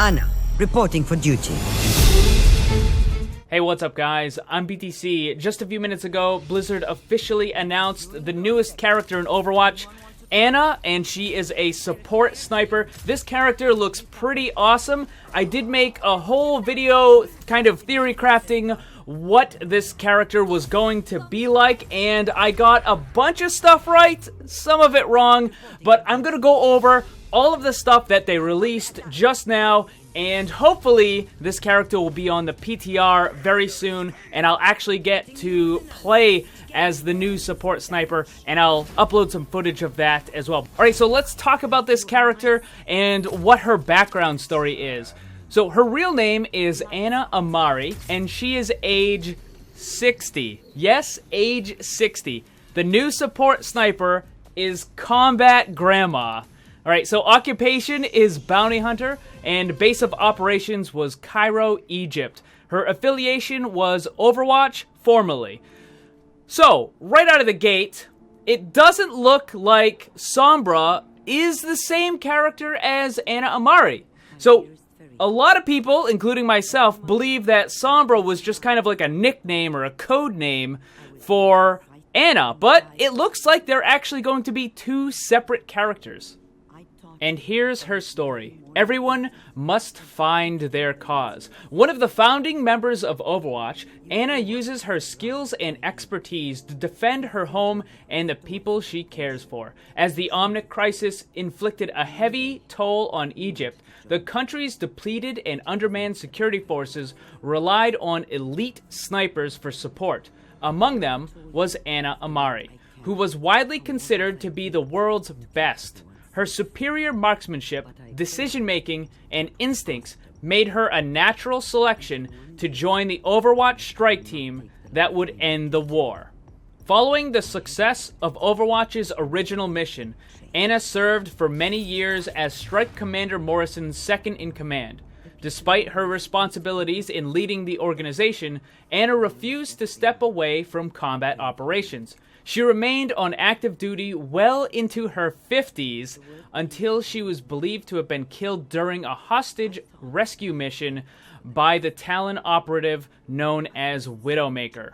Anna, reporting for duty. Hey, what's up guys? I'm BTC. Just a few minutes ago, Blizzard officially announced the newest character in Overwatch, Anna, and she is a support sniper. This character looks pretty awesome. I did make a whole video kind of theory crafting what this character was going to be like, and I got a bunch of stuff right, some of it wrong, but I'm gonna go over all of the stuff that they released just now, and hopefully this character will be on the PTR very soon, and I'll actually get to play as the new support sniper, and I'll upload some footage of that as well. Alright, so let's talk about this character and what her background story is. So her real name is Anna Amari, and she is age 60. Yes, age 60. The new support sniper is Combat Grandma. Alright, so occupation is bounty hunter, and base of operations was Cairo, Egypt. Her affiliation was Overwatch, formerly. So, right out of the gate, it doesn't look like Sombra is the same character as Anna Amari. So, a lot of people, including myself, believe that Sombra was just kind of like a nickname or a code name for Anna, but it looks like they're actually going to be two separate characters. And here's her story. Everyone must find their cause. One of the founding members of Overwatch, Anna uses her skills and expertise to defend her home and the people she cares for. As the Omnic crisis inflicted a heavy toll on Egypt, the country's depleted and undermanned security forces relied on elite snipers for support. Among them was Anna Amari, who was widely considered to be the world's best. Her superior marksmanship, decision-making, and instincts made her a natural selection to join the Overwatch strike team that would end the war. Following the success of Overwatch's original mission, Anna served for many years as Strike Commander Morrison's second-in-command. Despite her responsibilities in leading the organization, Anna refused to step away from combat operations. She remained on active duty well into her 50s until she was believed to have been killed during a hostage rescue mission by the Talon operative known as Widowmaker.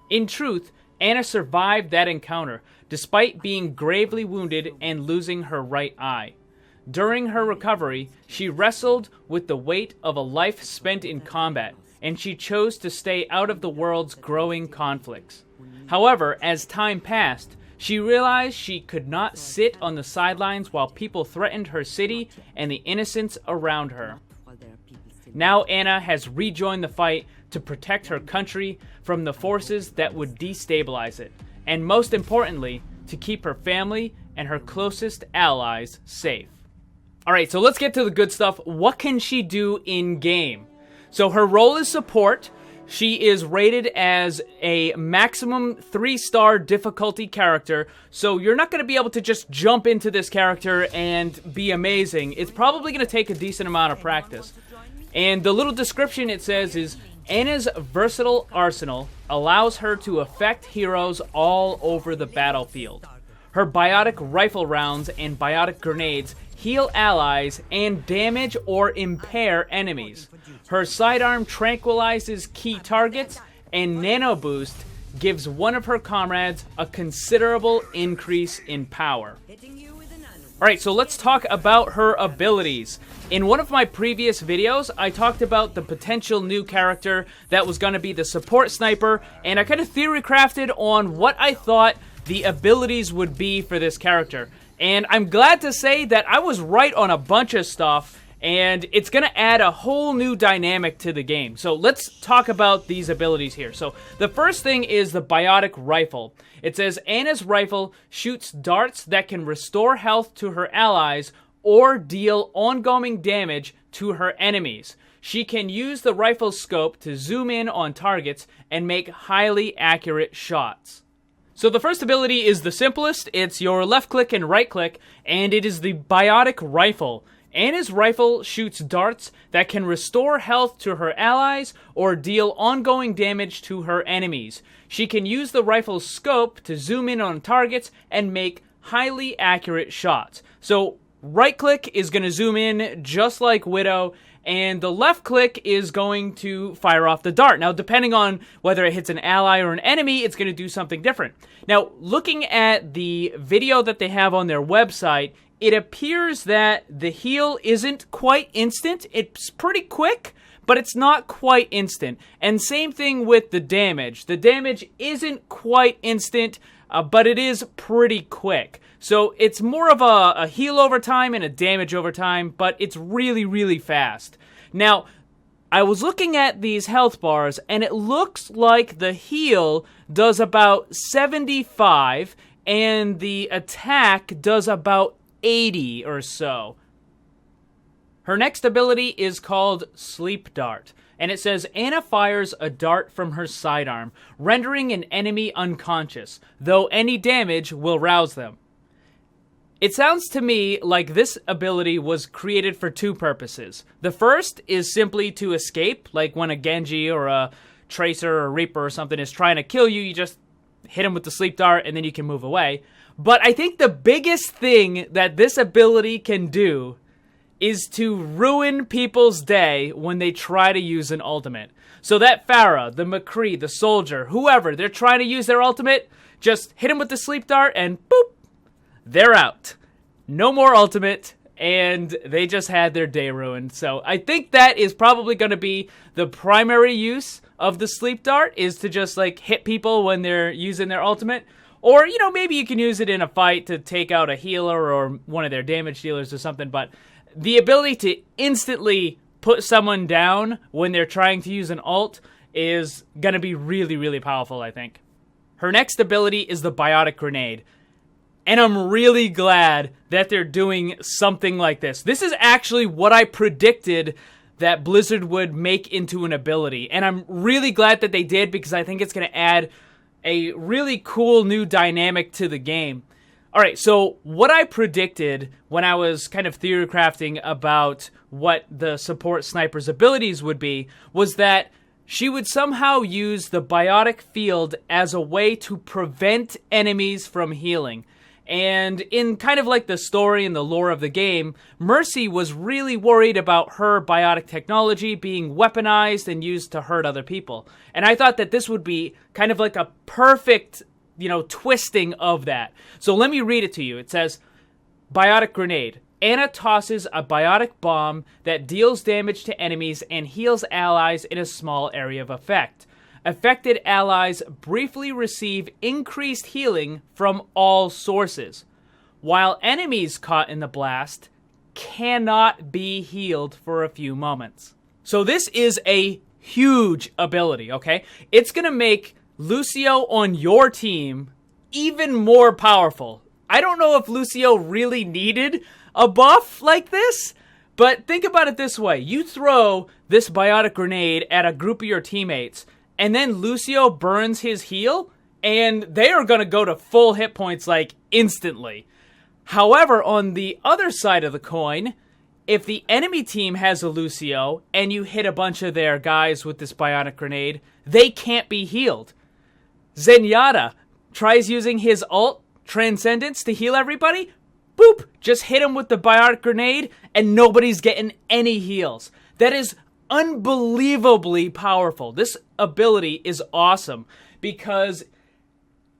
In truth, Anna survived that encounter, despite being gravely wounded and losing her right eye. During her recovery, she wrestled with the weight of a life spent in combat, and she chose to stay out of the world's growing conflicts. However, as time passed, she realized she could not sit on the sidelines while people threatened her city and the innocents around her. Now Anna has rejoined the fight to protect her country from the forces that would destabilize it, and most importantly, to keep her family and her closest allies safe. Alright, so let's get to the good stuff. What can she do in-game? So her role is support. She is rated as a maximum 3-star difficulty character, so you're not going to be able to just jump into this character and be amazing. It's probably going to take a decent amount of practice. And the little description it says is, Anna's versatile arsenal allows her to affect heroes all over the battlefield. Her biotic rifle rounds and biotic grenades heal allies and damage or impair enemies. Her sidearm tranquilizes key targets, and Nano Boost gives one of her comrades a considerable increase in power. Alright, so let's talk about her abilities. In one of my previous videos, I talked about the potential new character that was going to be the support sniper, and I kind of theory crafted on what I thought the abilities would be for this character. And I'm glad to say that I was right on a bunch of stuff, and it's going to add a whole new dynamic to the game. So let's talk about these abilities here. So the first thing is the biotic rifle. It says Anna's rifle shoots darts that can restore health to her allies or deal ongoing damage to her enemies. She can use the rifle's scope to zoom in on targets and make highly accurate shots. So the first ability is the simplest. It's your left click and right click, and it is the biotic rifle. Anna's rifle shoots darts that can restore health to her allies or deal ongoing damage to her enemies. She can use the rifle's scope to zoom in on targets and make highly accurate shots. So right click is going to zoom in just like Widow, and the left click is going to fire off the dart. Now, depending on whether it hits an ally or an enemy, it's going to do something different. Now, looking at the video that they have on their website, it appears that the heal isn't quite instant. It's pretty quick, but it's not quite instant. And same thing with the damage. The damage isn't quite instant, but it is pretty quick. So it's more of a heal over time and a damage over time, but it's really, really fast. Now, I was looking at these health bars, and it looks like the heal does about 75, and the attack does about 80 or so. Her next ability is called Sleep Dart, and it says, Ana fires a dart from her sidearm, rendering an enemy unconscious, though any damage will rouse them. It sounds to me like this ability was created for two purposes. The first is simply to escape, like when a Genji or a Tracer or a Reaper or something is trying to kill you, you just hit him with the Sleep Dart and then you can move away. But I think the biggest thing that this ability can do is to ruin people's day when they try to use an ultimate. So that Pharah, the McCree, the Soldier, whoever, they're trying to use their ultimate, just hit him with the Sleep Dart and boop, they're out. No more ultimate, and they just had their day ruined. So I think that is probably going to be the primary use of the Sleep Dart, is to just like hit people when they're using their ultimate. Or, you know, maybe you can use it in a fight to take out a healer or one of their damage dealers or something. But the ability to instantly put someone down when they're trying to use an ult is going to be really, really powerful, I think. Her next ability is the Biotic Grenade. And I'm really glad that they're doing something like this. This is actually what I predicted that Blizzard would make into an ability. And I'm really glad that they did, because I think it's going to add a really cool new dynamic to the game. Alright, so what I predicted when I was kind of theory crafting about what the support sniper's abilities would be was that she would somehow use the Biotic Field as a way to prevent enemies from healing. And in kind of like the story and the lore of the game, Mercy was really worried about her biotic technology being weaponized and used to hurt other people. And I thought that this would be kind of like a perfect, twisting of that. So let me read it to you. It says, Biotic Grenade. Ana tosses a biotic bomb that deals damage to enemies and heals allies in a small area of effect. Affected allies briefly receive increased healing from all sources, while enemies caught in the blast cannot be healed for a few moments. So this is a huge ability, okay? It's going to make Lucio on your team even more powerful. I don't know if Lucio really needed a buff like this, but think about it this way. You throw this Biotic Grenade at a group of your teammates, and then Lucio burns his heal, and they are going to go to full hit points, like, instantly. However, on the other side of the coin, if the enemy team has a Lucio, and you hit a bunch of their guys with this Biotic Grenade, they can't be healed. Zenyatta tries using his ult, Transcendence, to heal everybody. Boop! Just hit him with the Biotic Grenade, and nobody's getting any heals. That is unbelievably powerful. This ability is awesome because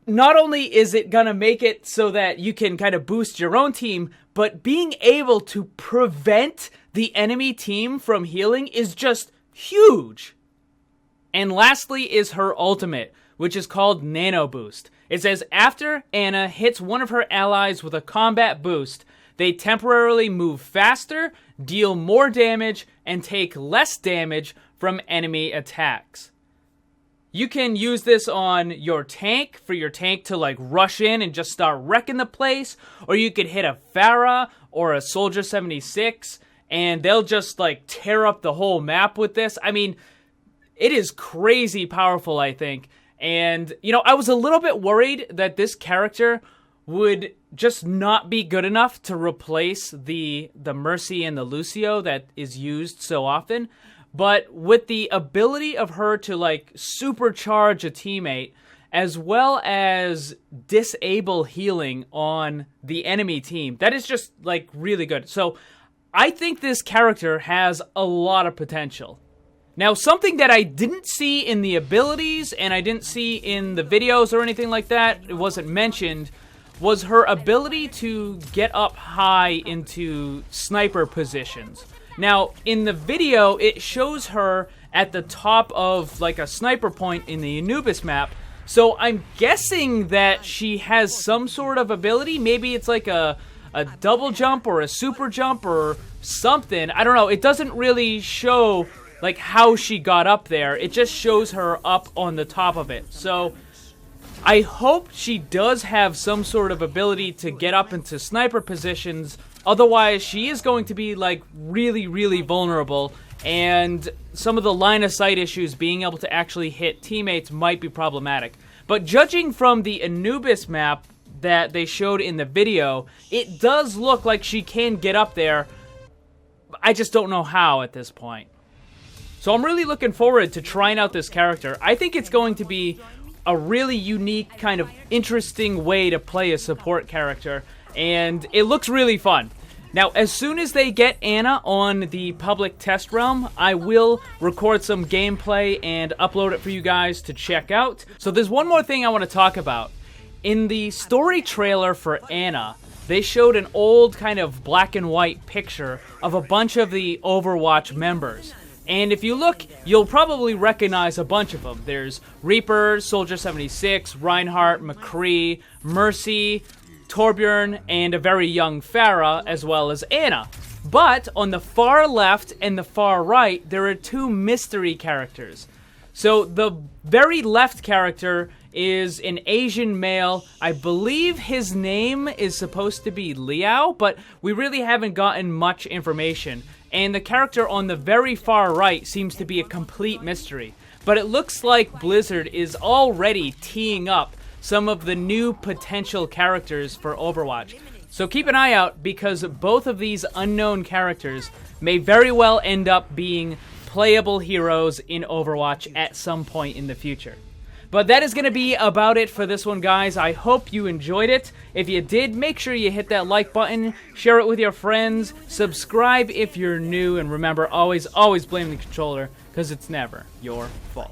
not only is it gonna make it so that you can kind of boost your own team, but being able to prevent the enemy team from healing is just huge. And lastly is her ultimate, which is called Nano Boost. It says after Ana hits one of her allies with a combat boost, they temporarily move faster, deal more damage, and take less damage from enemy attacks. You can use this on your tank, for your tank to like rush in and just start wrecking the place, or you could hit a Pharah or a Soldier 76, and they'll just like tear up the whole map with this. I mean, it is crazy powerful, I think. And, I was a little bit worried that this character would just not be good enough to replace the Mercy and the Lucio that is used so often. But with the ability of her to, like, supercharge a teammate as well as disable healing on the enemy team. That is just, like, really good. So I think this character has a lot of potential. Now, something that I didn't see in the abilities, and I didn't see in the videos or anything like that, it wasn't mentioned, was her ability to get up high into sniper positions. Now, in the video, it shows her at the top of, like, a sniper point in the Anubis map. So I'm guessing that she has some sort of ability. Maybe it's like a double jump or a super jump or something. I don't know. It doesn't really show, like, how she got up there. It just shows her up on the top of it. So I hope she does have some sort of ability to get up into sniper positions. Otherwise, she is going to be, like, really, really vulnerable. And some of the line of sight issues, being able to actually hit teammates, might be problematic. But judging from the Anubis map that they showed in the video, it does look like she can get up there. I just don't know how at this point. So I'm really looking forward to trying out this character. I think it's going to be a really unique, kind of interesting way to play a support character, and it looks really fun. Now, as soon as they get Ana on the public test realm, I will record some gameplay and upload it for you guys to check out. So there's one more thing I want to talk about. In the story trailer for Ana, they showed an old kind of black and white picture of a bunch of the Overwatch members. And if you look, you'll probably recognize a bunch of them. There's Reaper, Soldier 76, Reinhardt, McCree, Mercy, Torbjorn, and a very young Pharah, as well as Ana. But on the far left and the far right, there are two mystery characters. So the very left character is an Asian male. I believe his name is supposed to be Liao, but we really haven't gotten much information. And the character on the very far right seems to be a complete mystery. But it looks like Blizzard is already teeing up some of the new potential characters for Overwatch. So keep an eye out, because both of these unknown characters may very well end up being playable heroes in Overwatch at some point in the future. But that is going to be about it for this one, guys. I hope you enjoyed it. If you did, make sure you hit that like button, share it with your friends, subscribe if you're new, and remember, always blame the controller, because it's never your fault.